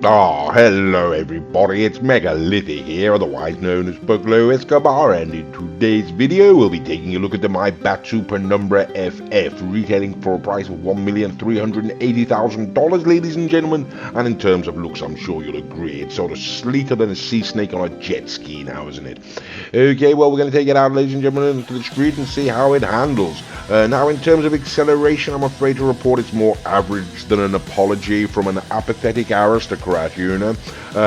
Oh, hello everybody, it's Megalithic here, otherwise known as Pablo Escobar, and in today's video we'll be taking a look at the Maibatsu Penumbra FF, retailing for a price of $1,380,000, ladies and gentlemen, and in terms of looks I'm sure you'll agree, it's sort of sleeker than a sea snake on a jet ski now, isn't it? Okay, well we're going to take it out, ladies and gentlemen, into the street and see how it handles. Now in terms of acceleration, I'm afraid to report it's more average than an apology from an apathetic aristocrat, you know.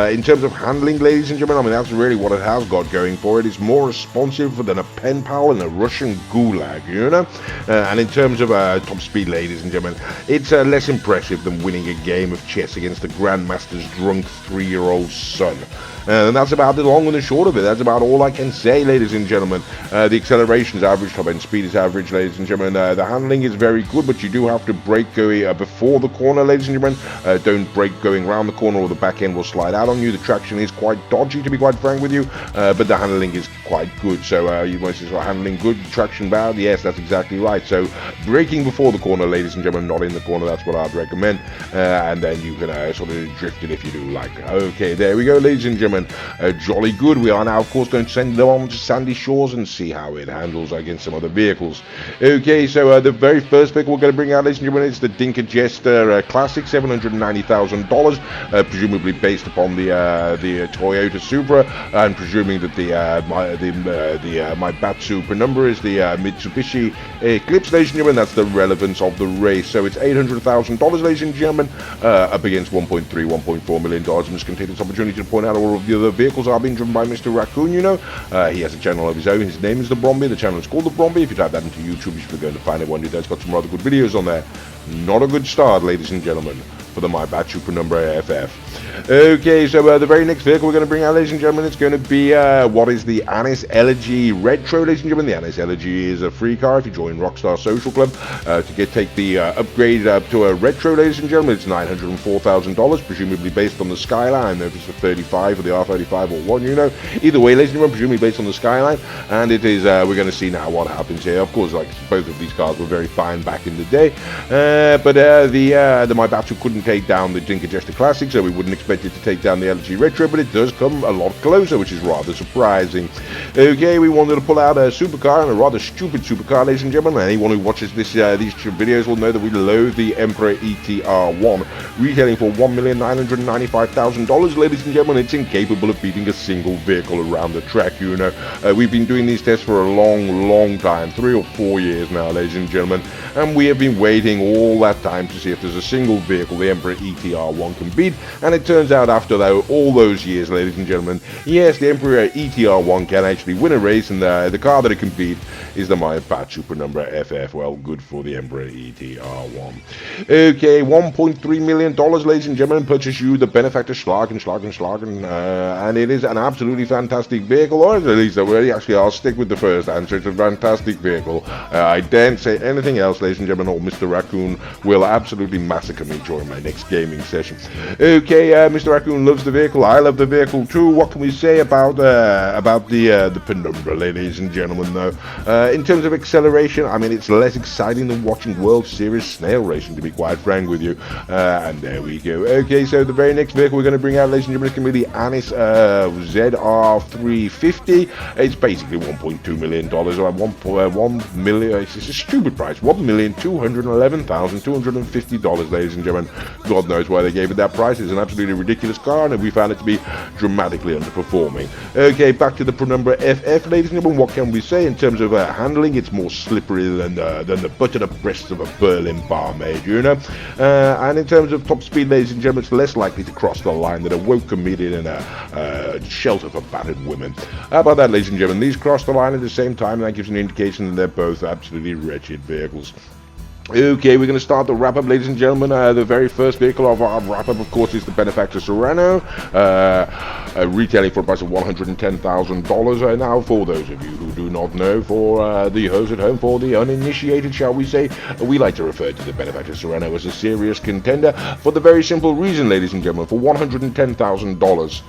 In terms of handling, ladies and gentlemen, I mean, that's really what it has got going for it. It's more responsive than a pen pal in a Russian gulag, you know. And in terms of top speed, ladies and gentlemen, it's less impressive than winning a game of chess against the Grandmaster's drunk 3-year-old son. And that's about the long and the short of it. That's about all I can say, ladies and gentlemen. The acceleration is average, top end speed is average, ladies and gentlemen. The handling is very good, but you do have to brake going before the corner, ladies and gentlemen. Don't brake going around the corner or the back end will slide out on you. The traction is quite dodgy, to be quite frank with you, but the handling is quite good. So you might say, handling good, traction bad? Yes, that's exactly right. So braking before the corner, ladies and gentlemen, not in the corner, that's what I'd recommend. And then you can sort of drift it if you do like. Okay, there we go, ladies and gentlemen. Jolly good. We are now, of course, going to send them on to sandy shores and see how it handles against some other vehicles. Okay, so the very first vehicle we're going to bring out, ladies and gentlemen, is the Dinka Jester Classic, $790,000, presumably based upon the Toyota Supra, and presuming that the Maibatsu Penumbra is the Mitsubishi Eclipse, ladies and gentlemen. That's the relevance of the race. So it's $800,000, ladies and gentlemen, up against $1.4 million. I'm just going to take this opportunity to point out all of the other vehicles are being driven by Mr. Raccoon, you know. He has a channel of his own. His name is The Bromby. The channel is called The Bromby. If you type that into YouTube, you should be going to find it one day. It's got some rather good videos on there. Not a good start, ladies and gentlemen, for the Maibatsu Penumbra FF. Okay, so the very next vehicle we're going to bring out, ladies and gentlemen, it's going to be what is the Anis Elegy Retro, ladies and gentlemen. The Anis Elegy is a free car if you join Rockstar Social Club to take the upgrade up to a Retro, ladies and gentlemen. It's $904,000, presumably based on the Skyline. If it's the 35 or the R35 or one, you know. Either way, ladies and gentlemen, presumably based on the Skyline, and it is. We're going to see now what happens here. Of course, like both of these cars were very fine back in the day, but the Maibatsu couldn't take down the Dinka Jester Classic, so we wouldn't expect it to take down the LG Retro, but it does come a lot closer, which is rather surprising. Okay, we wanted to pull out a supercar, and a rather stupid supercar, ladies and gentlemen. Anyone who watches these videos will know that we loathe the Emperor ETR1, retailing for $1,995,000, ladies and gentlemen. It's incapable of beating a single vehicle around the track, you know. We've been doing these tests for a long time, 3 or 4 years now, ladies and gentlemen, and we have been waiting all that time to see if there's a single vehicle the Emperor ETR1 can beat, and it turns out after all those years, ladies and gentlemen, yes, the Emperor ETR1 can actually win a race, and the car that it can beat is the Maibatsu Penumbra FF. Well, good for the Emperor ETR1. Okay, $1.3 million, ladies and gentlemen, purchase you the benefactor Schlagen, and it is an absolutely fantastic vehicle, or at least actually I'll stick with the first answer. It's a fantastic vehicle. I daren't say anything else, ladies and gentlemen, or Mr. Raccoon will absolutely massacre me during my next gaming session. Okay, Mr. Raccoon loves the vehicle. I love the vehicle too. What can we say about the Penumbra, ladies and gentlemen? Though, in terms of acceleration, I mean, it's less exciting than watching World Series snail racing, to be quite frank with you. And there we go. Okay, so the very next vehicle we're going to bring out, ladies and gentlemen, is going to be the Anis ZR350. It's basically $1.2 million, or $1 million. It's a stupid price. $1,211,250, ladies and gentlemen. God knows why they gave it that price. It's an absolutely ridiculous car, and we found it to be dramatically underperforming. Okay, back to the Penumbra FF, ladies and gentlemen. What can we say in terms of handling? It's more slippery than the buttered-up breasts of a Berlin barmaid, you know. And in terms of top speed, ladies and gentlemen, it's less likely to cross the line than a woke comedian in a shelter for battered women. How about that, ladies and gentlemen? These cross the line at the same time, and that gives an indication that they're both absolutely wretched vehicles. Okay, we're going to start the wrap-up, ladies and gentlemen. The very first vehicle of our wrap-up, of course, is the Benefactor Serrano, retailing for a price of $110,000. Now, for those of you who do not know, for the host at home, for the uninitiated, shall we say, we like to refer to the benefactor Serrano as a serious contender for the very simple reason, ladies and gentlemen, for $110,000.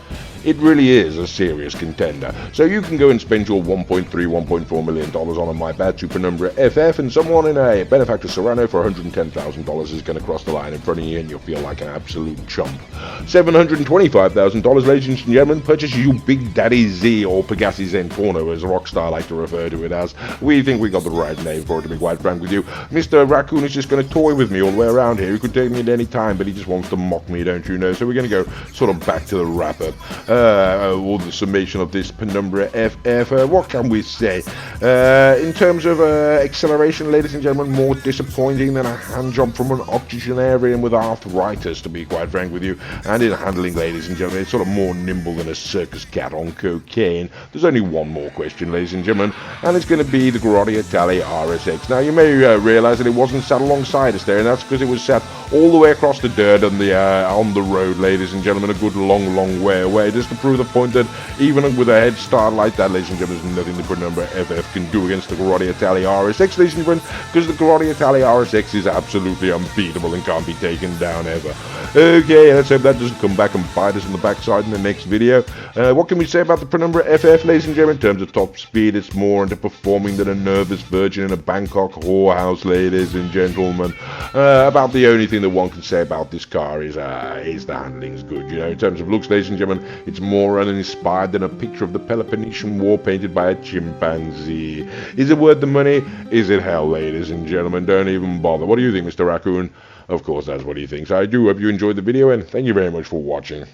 It really is a serious contender. So you can go and spend your $1.3, $1.4 million on a Maibatsu Penumbra FF, and someone in a benefactor Serrano for $110,000 is going to cross the line in front of you, and you'll feel like an absolute chump. $725,000, ladies and gentlemen, purchase you Big Daddy Z, or Pegassi Zen Porno, as Rockstar like to refer to it as. We think we got the right name for it, to be quite frank with you. Mr. Raccoon is just going to toy with me all the way around here. He could take me at any time, but he just wants to mock me, don't you know? So we're going to go sort of back to the wrap-up. Or the summation of this Penumbra FF. What can we say? In terms of acceleration, ladies and gentlemen, more disappointing than a hand job from an octogenarian with arthritis, to be quite frank with you. And in handling, ladies and gentlemen, it's sort of more nimble than a circus cat on cocaine. There's only one more question, ladies and gentlemen, and it's going to be the Grotti Italia RSX. Now, you may realise that it wasn't sat alongside us there, and that's because it was sat all the way across the dirt on the road, ladies and gentlemen, a good long way away, just to prove the point that even with a head start like that, ladies and gentlemen, there's nothing the Penumbra FF can do against the Grotti Italia RSX, ladies and gentlemen, because the Grotti Italia RSX is absolutely unbeatable and can't be taken down ever. Okay, let's hope that doesn't come back and bite us in the backside in the next video. What can we say about the Penumbra FF, ladies and gentlemen? In terms of top speed, it's more underperforming than a nervous virgin in a Bangkok whorehouse, ladies and gentlemen. About the only thing that one can say about this car is the handling's good. You know, in terms of looks, ladies and gentlemen, it's more uninspired than a picture of the Peloponnesian War painted by a chimpanzee. Is it worth the money? Is it hell, ladies and gentlemen? Don't even bother. What do you think, Mr. Raccoon? Of course, that's what he thinks. I do hope you enjoyed the video, and thank you very much for watching.